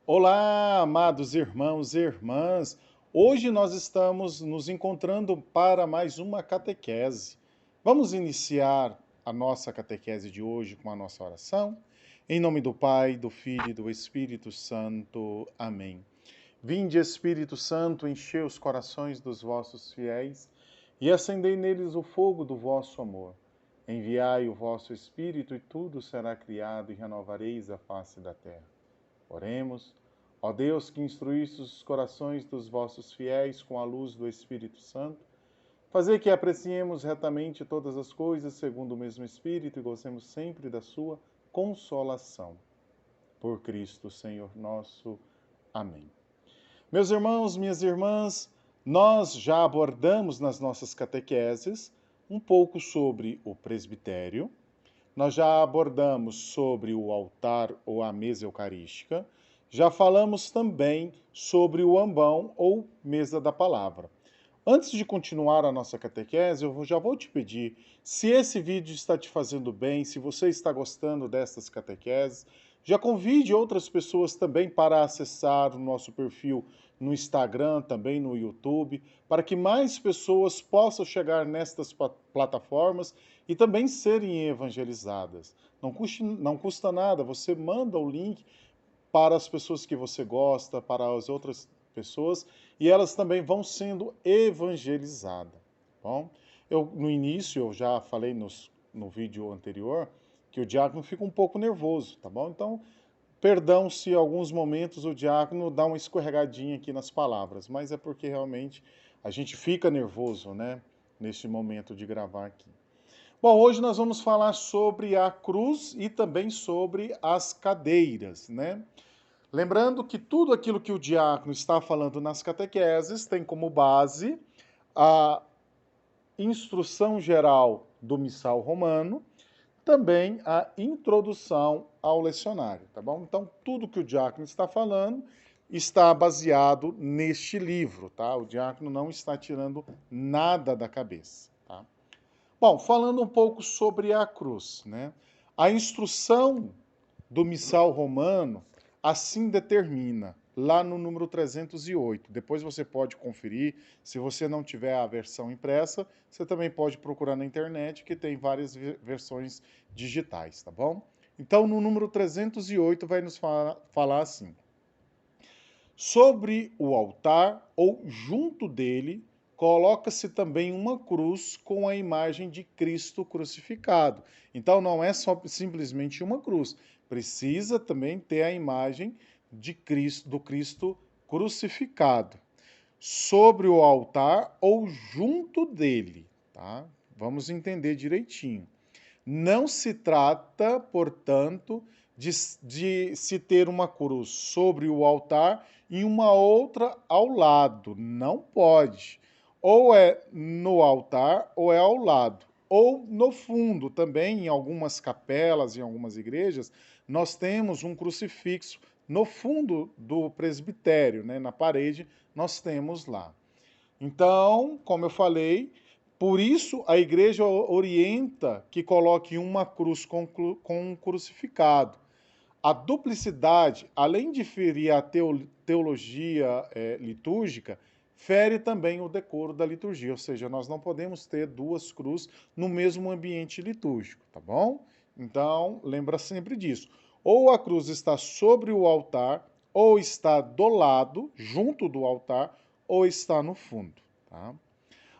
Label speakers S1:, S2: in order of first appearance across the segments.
S1: Olá, amados irmãos e irmãs. Hoje nós estamos nos encontrando para mais uma catequese. Vamos iniciar a nossa catequese de hoje com a nossa oração? Em nome do Pai, do Filho e do Espírito Santo. Amém. Vinde, Espírito Santo, enchei os corações dos vossos fiéis e acendei neles o fogo do vosso amor. Enviai o vosso Espírito e tudo será criado e renovareis a face da terra. Oremos. Ó Deus, que instruíste os corações dos vossos fiéis com a luz do Espírito Santo, fazei que apreciemos retamente todas as coisas segundo o mesmo Espírito e gozemos sempre da sua consolação. Por Cristo, Senhor nosso. Amém. Meus irmãos, minhas irmãs, nós já abordamos nas nossas catequeses um pouco sobre o presbitério, nós já abordamos sobre o altar ou a mesa eucarística, já falamos também sobre o ambão ou mesa da palavra. Antes de continuar a nossa catequese, eu já vou te pedir, se esse vídeo está te fazendo bem, se você está gostando destas catequeses, já convide outras pessoas também para acessar o nosso perfil no Instagram, também no YouTube, para que mais pessoas possam chegar nestas plataformas e também serem evangelizadas. Não custa nada, você manda o link para as pessoas que você gosta, para as outras pessoas, e elas também vão sendo evangelizadas. Tá bom? No início, eu já falei no vídeo anterior, que o diácono fica um pouco nervoso, tá bom? Então, perdão se em alguns momentos o diácono dá uma escorregadinha aqui nas palavras, mas é porque realmente a gente fica nervoso, né, neste momento de gravar aqui. Bom, hoje nós vamos falar sobre a cruz e também sobre as cadeiras, né? Lembrando que tudo aquilo que o diácono está falando nas catequeses tem como base a instrução geral do missal romano, também a introdução ao lecionário, tá bom? Então, tudo que o diácono está falando está baseado neste livro, tá? O diácono não está tirando nada da cabeça, tá? Bom, falando um pouco sobre a cruz, né? A instrução do missal romano assim determina, lá no número 308. Depois você pode conferir, se você não tiver a versão impressa, você também pode procurar na internet, que tem várias versões digitais, tá bom? Então, no número 308 vai nos falar assim: sobre o altar ou junto dele, coloca-se também uma cruz com a imagem de Cristo crucificado. Então não é só simplesmente uma cruz, precisa também ter a imagem de Cristo, do Cristo crucificado. Sobre o altar ou junto dele, tá? Vamos entender direitinho. Não se trata, portanto, de se ter uma cruz sobre o altar e uma outra ao lado. Não pode. Ou é no altar ou é ao lado. Ou no fundo também, em algumas capelas, em algumas igrejas, nós temos um crucifixo no fundo do presbitério, né, na parede, nós temos lá. Então, como eu falei, por isso a igreja orienta que coloque uma cruz com um crucificado. A duplicidade, além de ferir a teologia litúrgica, fere também o decoro da liturgia, ou seja, nós não podemos ter duas cruzes no mesmo ambiente litúrgico, tá bom? Então, lembra sempre disso. Ou a cruz está sobre o altar, ou está do lado, junto do altar, ou está no fundo, tá?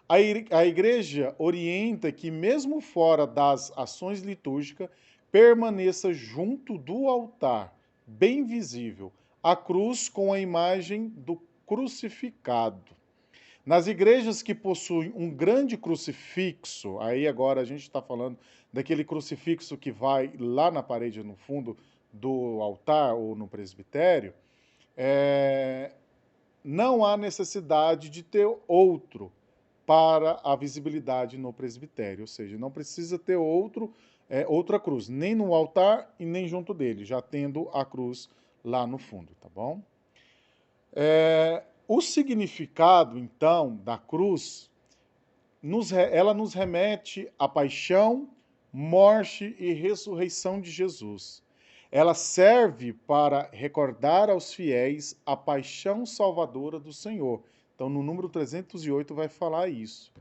S1: A igreja orienta que, mesmo fora das ações litúrgicas, permaneça junto do altar, bem visível, a cruz com a imagem do crucificado. Nas igrejas que possuem um grande crucifixo, aí agora a gente está falando daquele crucifixo que vai lá na parede, no fundo do altar ou no presbitério, não há necessidade de ter outro para a visibilidade no presbitério, ou seja, não precisa ter outra cruz, nem no altar e nem junto dele, já tendo a cruz lá no fundo, tá bom? O significado, então, da cruz, ela nos remete à paixão, morte e ressurreição de Jesus. Ela serve para recordar aos fiéis a paixão salvadora do Senhor. Então, no número 308 vai falar isso.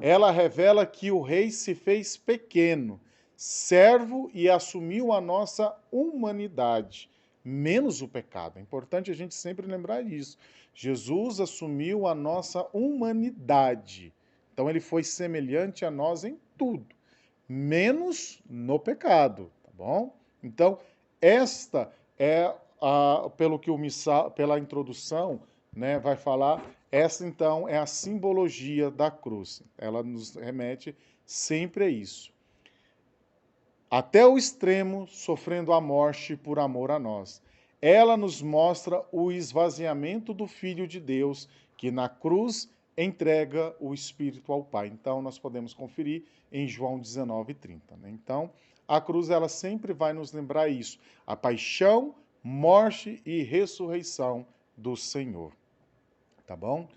S1: Ela revela que o rei se fez pequeno, servo e assumiu a nossa humanidade, menos o pecado. É importante a gente sempre lembrar disso. Jesus assumiu a nossa humanidade. Então ele foi semelhante a nós em tudo, menos no pecado, tá bom? Então, esta é pelo que pela introdução, né, vai falar, essa então é a simbologia da cruz. Ela nos remete sempre a isso. Até o extremo, sofrendo a morte por amor a nós. Ela nos mostra o esvaziamento do Filho de Deus, que na cruz entrega o Espírito ao Pai. Então, nós podemos conferir em João 19:30. Né? Então, a cruz ela sempre vai nos lembrar isso, a paixão, morte e ressurreição do Senhor. Tá bom?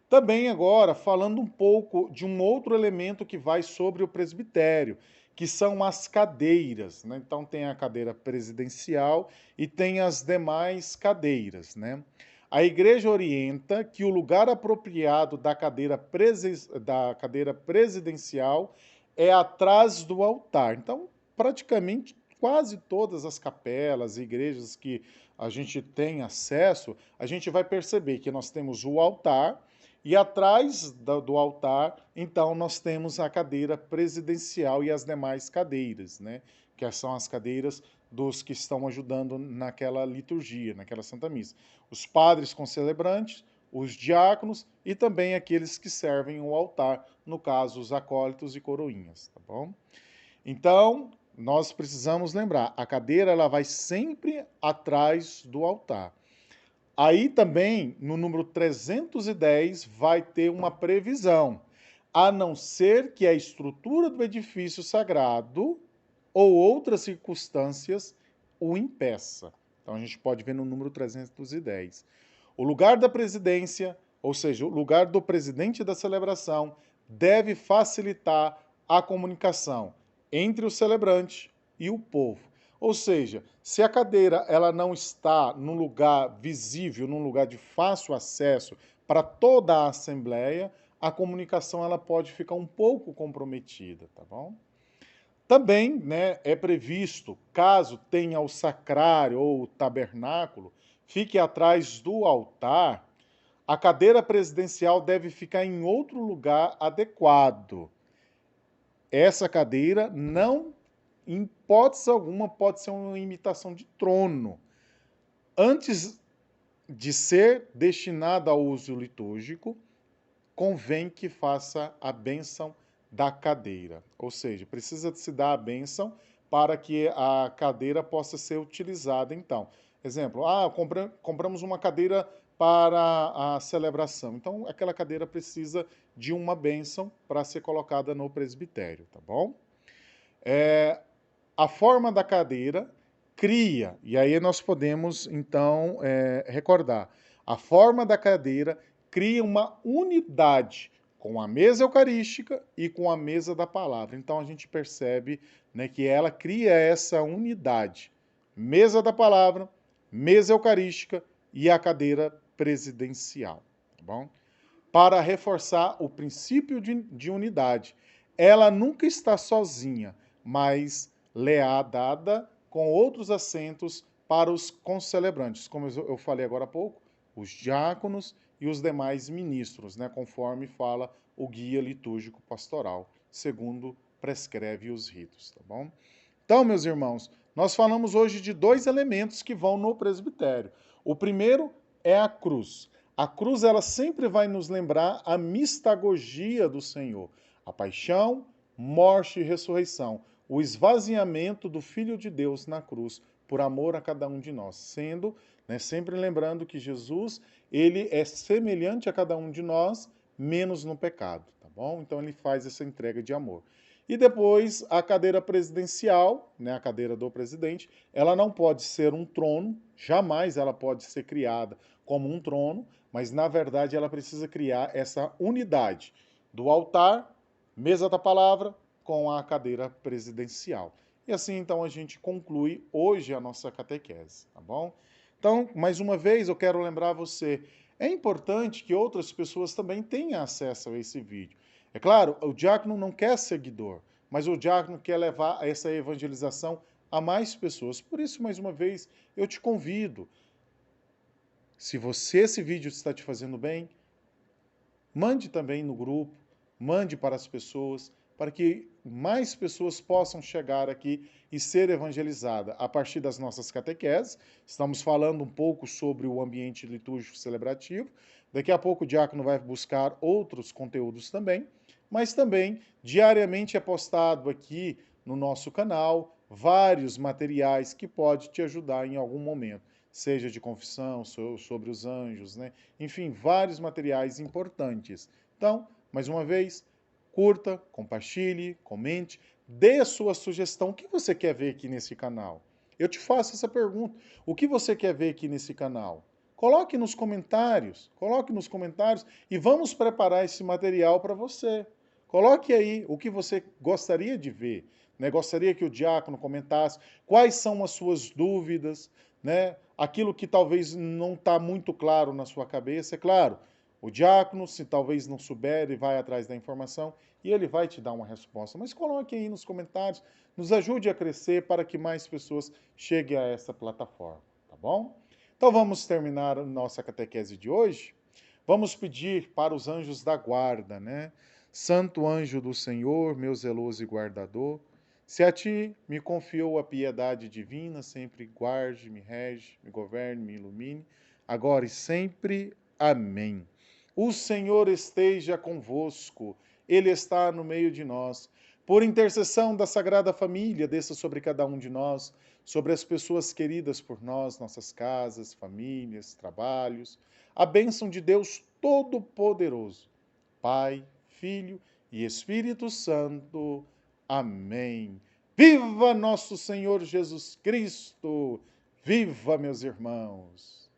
S1: Também agora, falando um pouco de um outro elemento que vai sobre o presbitério, que são as cadeiras. Né? Então, tem a cadeira presidencial e tem as demais cadeiras. Né? A igreja orienta que o lugar apropriado da cadeira presidencial é atrás do altar. Então, praticamente quase todas as capelas e igrejas que a gente tem acesso, a gente vai perceber que nós temos o altar e atrás do altar, então, nós temos a cadeira presidencial e as demais cadeiras, né? Que são as cadeiras dos que estão ajudando naquela liturgia, naquela Santa Missa. Os padres concelebrantes, os diáconos e também aqueles que servem o altar, no caso, os acólitos e coroinhas, tá bom? Então, nós precisamos lembrar, a cadeira ela vai sempre atrás do altar. Aí também, no número 310, vai ter uma previsão, a não ser que a estrutura do edifício sagrado ou outras circunstâncias o impeça. Então a gente pode ver no número 310. O lugar da presidência, ou seja, o lugar do presidente da celebração, deve facilitar a comunicação entre o celebrante e o povo. Ou seja, se a cadeira ela não está num lugar visível, num lugar de fácil acesso para toda a assembleia, a comunicação ela pode ficar um pouco comprometida, tá bom? Também, né, é previsto, caso tenha o sacrário ou o tabernáculo, fique atrás do altar, a cadeira presidencial deve ficar em outro lugar adequado. Essa cadeira não, em hipótese alguma, pode ser uma imitação de trono. Antes de ser destinada ao uso litúrgico, convém que faça a bênção da cadeira. Ou seja, precisa se dar a bênção para que a cadeira possa ser utilizada, então. Exemplo, compramos uma cadeira para a celebração. Então, aquela cadeira precisa de uma bênção para ser colocada no presbitério, tá bom? A forma da cadeira cria, e aí nós podemos, então, recordar, a forma da cadeira cria uma unidade com a mesa eucarística e com a mesa da palavra. Então a gente percebe, né, que ela cria essa unidade. Mesa da palavra, mesa eucarística e a cadeira presidencial. Tá bom? Para reforçar o princípio de unidade. Ela nunca está sozinha, mas leadada com outros assentos para os concelebrantes, como eu falei agora há pouco, os diáconos e os demais ministros, né, conforme fala o guia litúrgico pastoral, segundo prescreve os ritos, tá bom? Então, meus irmãos, nós falamos hoje de dois elementos que vão no presbitério. O primeiro é a cruz. A cruz ela sempre vai nos lembrar a mistagogia do Senhor, a paixão, morte e ressurreição, o esvaziamento do Filho de Deus na cruz por amor a cada um de nós, sendo, né, sempre lembrando que Jesus ele é semelhante a cada um de nós, menos no pecado, tá bom? Então ele faz essa entrega de amor. E depois a cadeira presidencial, né, a cadeira do presidente, ela não pode ser um trono, jamais ela pode ser criada como um trono, mas na verdade ela precisa criar essa unidade do altar, mesa da palavra, com a cadeira presidencial. e assim então a gente conclui hoje a nossa catequese, tá bom? Então, mais uma vez eu quero lembrar você, é importante que outras pessoas também tenham acesso a esse vídeo. É claro, o diácono não quer seguidor, mas o diácono quer levar essa evangelização a mais pessoas. Por isso, mais uma vez, eu te convido, se esse vídeo está te fazendo bem, mande também no grupo, mande para as pessoas, para que mais pessoas possam chegar aqui e ser evangelizadas a partir das nossas catequeses. Estamos falando um pouco sobre o ambiente litúrgico celebrativo. Daqui a pouco o diácono vai buscar outros conteúdos também, mas também diariamente é postado aqui no nosso canal vários materiais que pode te ajudar em algum momento, seja de confissão, sobre os anjos, né? Enfim, vários materiais importantes. Então, mais uma vez, curta, compartilhe, comente, dê a sua sugestão. O que você quer ver aqui nesse canal? Eu te faço essa pergunta. O que você quer ver aqui nesse canal? Coloque nos comentários e vamos preparar esse material para você. Coloque aí o que você gostaria de ver, né? Gostaria que o diácono comentasse quais são as suas dúvidas, né? Aquilo que talvez não está muito claro na sua cabeça. É claro, o diácono, se talvez não souber, ele vai atrás da informação e ele vai te dar uma resposta. Mas coloque aí nos comentários, nos ajude a crescer para que mais pessoas cheguem a essa plataforma, tá bom? Então vamos terminar a nossa catequese de hoje. Vamos pedir para os anjos da guarda, né? Santo anjo do Senhor, meu zeloso e guardador, se a ti me confiou a piedade divina, sempre guarde, me rege, me governe, me ilumine, agora e sempre. Amém. O Senhor esteja convosco, Ele está no meio de nós. Por intercessão da Sagrada Família, desça sobre cada um de nós, sobre as pessoas queridas por nós, nossas casas, famílias, trabalhos, a bênção de Deus Todo-Poderoso, Pai, Filho e Espírito Santo. Amém. Viva nosso Senhor Jesus Cristo! Viva, meus irmãos!